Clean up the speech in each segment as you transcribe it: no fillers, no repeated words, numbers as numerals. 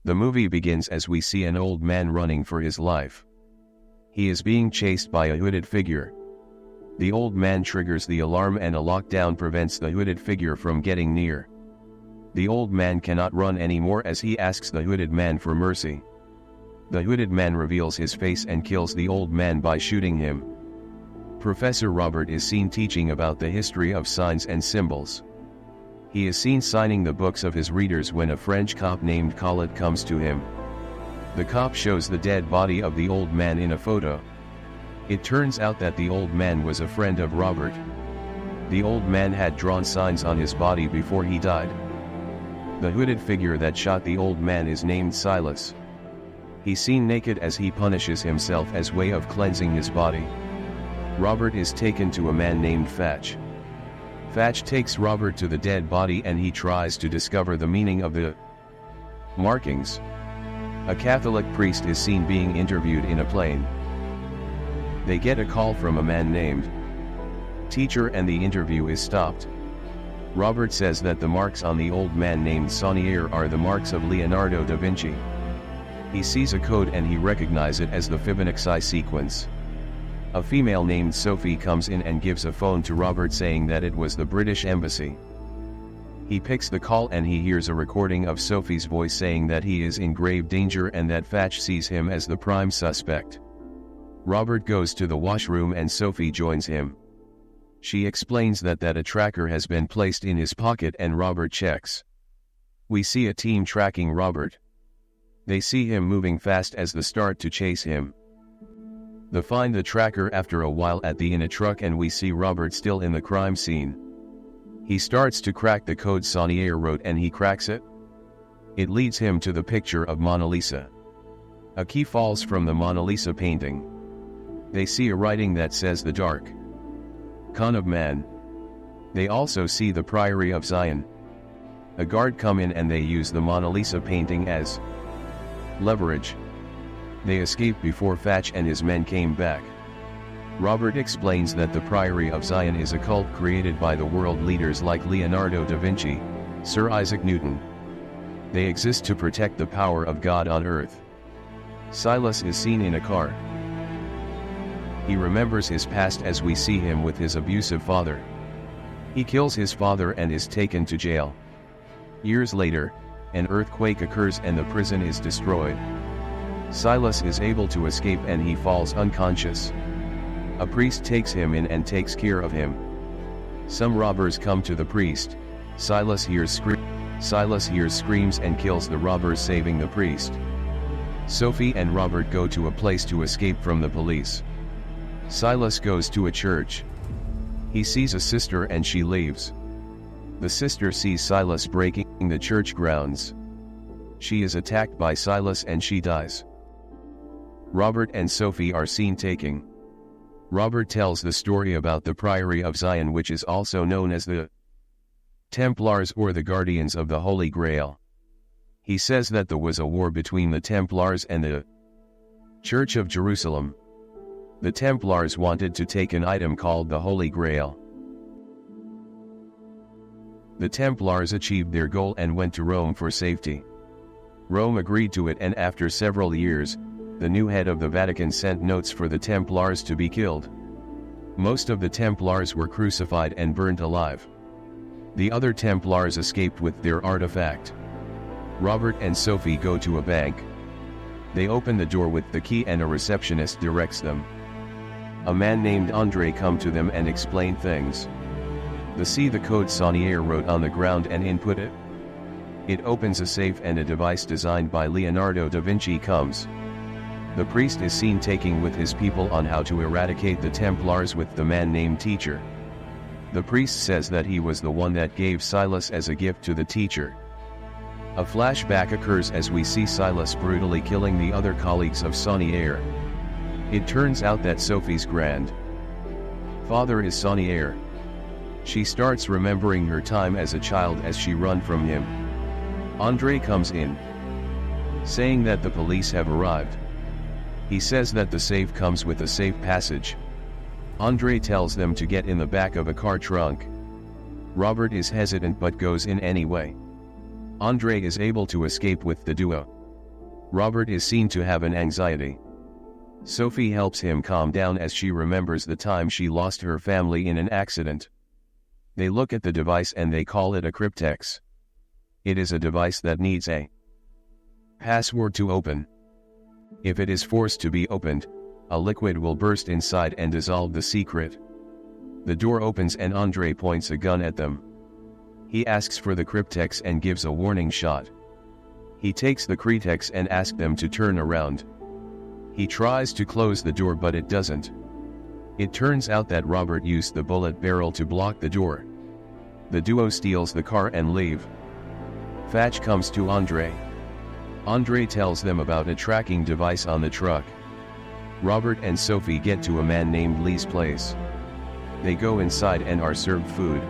The movie begins as we see an old man running for his life. He is being chased by a hooded figure. The old man triggers the alarm and a lockdown prevents the hooded figure from getting near. The old man cannot run anymore as he asks the hooded man for mercy. The hooded man reveals his face and kills the old man by shooting him. Professor Robert is seen teaching about the history of signs and symbols. He is seen signing the books of his readers when a French cop named Collet comes to him. The cop shows the dead body of the old man in a photo. It turns out that the old man was a friend of Robert. The old man had drawn signs on his body before he died. The hooded figure that shot the old man is named Silas. He's seen naked as he punishes himself as way of cleansing his body. Robert is taken to a man named Fatch. Fatch takes Robert to the dead body and he tries to discover the meaning of the markings. A Catholic priest is seen being interviewed in a plane. They get a call from a man named Teacher and the interview is stopped. Robert says that the marks on the old man named Saunier are the marks of Leonardo da Vinci. He sees a code and he recognizes it as the Fibonacci sequence. A female named Sophie comes in and gives a phone to Robert saying that it was the British Embassy. He picks the call and he hears a recording of Sophie's voice saying that he is in grave danger and that Fatch sees him as the prime suspect. Robert goes to the washroom and Sophie joins him. She explains that a tracker has been placed in his pocket and Robert checks. We see a team tracking Robert. They see him moving fast as they start to chase him. They find the tracker after a while in a truck and we see Robert still in the crime scene. He starts to crack the code Saunier wrote and he cracks it. It leads him to the picture of Mona Lisa. A key falls from the Mona Lisa painting. They see a writing that says the dark con of man. They also see the Priory of Zion. A guard come in and they use the Mona Lisa painting as leverage. They escaped before Fatch and his men came back. Robert explains that the Priory of Zion is a cult created by the world leaders like Leonardo da Vinci, Sir Isaac Newton. They exist to protect the power of God on earth. Silas is seen in a car. He remembers his past as we see him with his abusive father. He kills his father and is taken to jail. Years later, an earthquake occurs and the prison is destroyed. Silas is able to escape and he falls unconscious. A priest takes him in and takes care of him. Some robbers come to the priest. Silas hears screams and kills the robbers, saving the priest. Sophie and Robert go to a place to escape from the police. Silas goes to a church. He sees a sister and she leaves. The sister sees Silas breaking the church grounds. She is attacked by Silas and she dies. Robert and Sophie are seen taking. Robert tells the story about the Priory of Zion, which is also known as the Templars or the Guardians of the Holy Grail. He says that there was a war between the Templars and the Church of Jerusalem. The Templars wanted to take an item called the Holy Grail. The Templars achieved their goal and went to Rome for safety. Rome agreed to it, and after several years, the new head of the Vatican sent notes for the Templars to be killed. Most of the Templars were crucified and burned alive. The other Templars escaped with their artifact. Robert and Sophie go to a bank. They open the door with the key and a receptionist directs them. A man named Andre come to them and explain things. They see the code Saunier wrote on the ground and input it. It opens a safe and a device designed by Leonardo da Vinci comes. The priest is seen taking with his people on how to eradicate the Templars with the man named Teacher. The priest says that he was the one that gave Silas as a gift to the teacher. A flashback occurs as we see Silas brutally killing the other colleagues of Saunier. It turns out that Sophie's grandfather is Saunier. She starts remembering her time as a child as she runs from him. Andre comes in, saying that the police have arrived. He says that the safe comes with a safe passage. Andre tells them to get in the back of a car trunk. Robert is hesitant but goes in anyway. Andre is able to escape with the duo. Robert is seen to have an anxiety. Sophie helps him calm down as she remembers the time she lost her family in an accident. They look at the device and they call it a cryptex. It is a device that needs a password to open. If it is forced to be opened, a liquid will burst inside and dissolve the secret. The door opens and Andre points a gun at them. He asks for the cryptex and gives a warning shot. He takes the cryptex and asks them to turn around. He tries to close the door but it doesn't. It turns out that Robert used the bullet barrel to block the door. The duo steals the car and leave. Fatch comes to Andre. Andre tells them about a tracking device on the truck. Robert and Sophie get to a man named Lee's place. They go inside and are served food.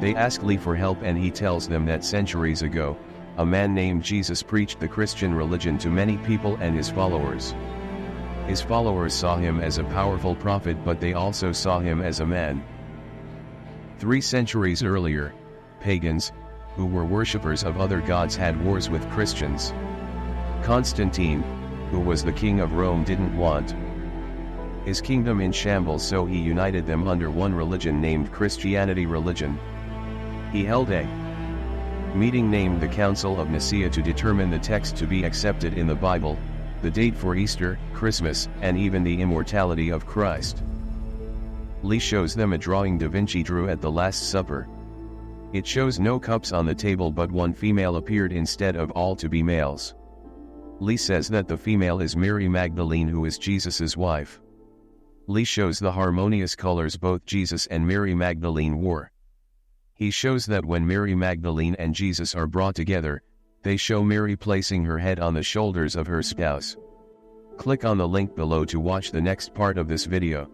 They ask Lee for help and he tells them that centuries ago, a man named Jesus preached the Christian religion to many people and his followers. His followers saw him as a powerful prophet, but they also saw him as a man. 3 centuries earlier, pagans, who were worshippers of other gods, had wars with Christians. Constantine, who was the king of Rome, didn't want his kingdom in shambles, so he united them under one religion named Christianity religion. He held a meeting named the Council of Nicaea to determine the text to be accepted in the Bible, the date for Easter, Christmas, and even the immortality of Christ. Lee shows them a drawing Da Vinci drew at the Last Supper. It shows no cups on the table, but one female appeared instead of all to be males. Lee says that the female is Mary Magdalene, who is Jesus's wife. Lee shows the harmonious colors both Jesus and Mary Magdalene wore. He shows that when Mary Magdalene and Jesus are brought together, they show Mary placing her head on the shoulders of her spouse. Click on the link below to watch the next part of this video.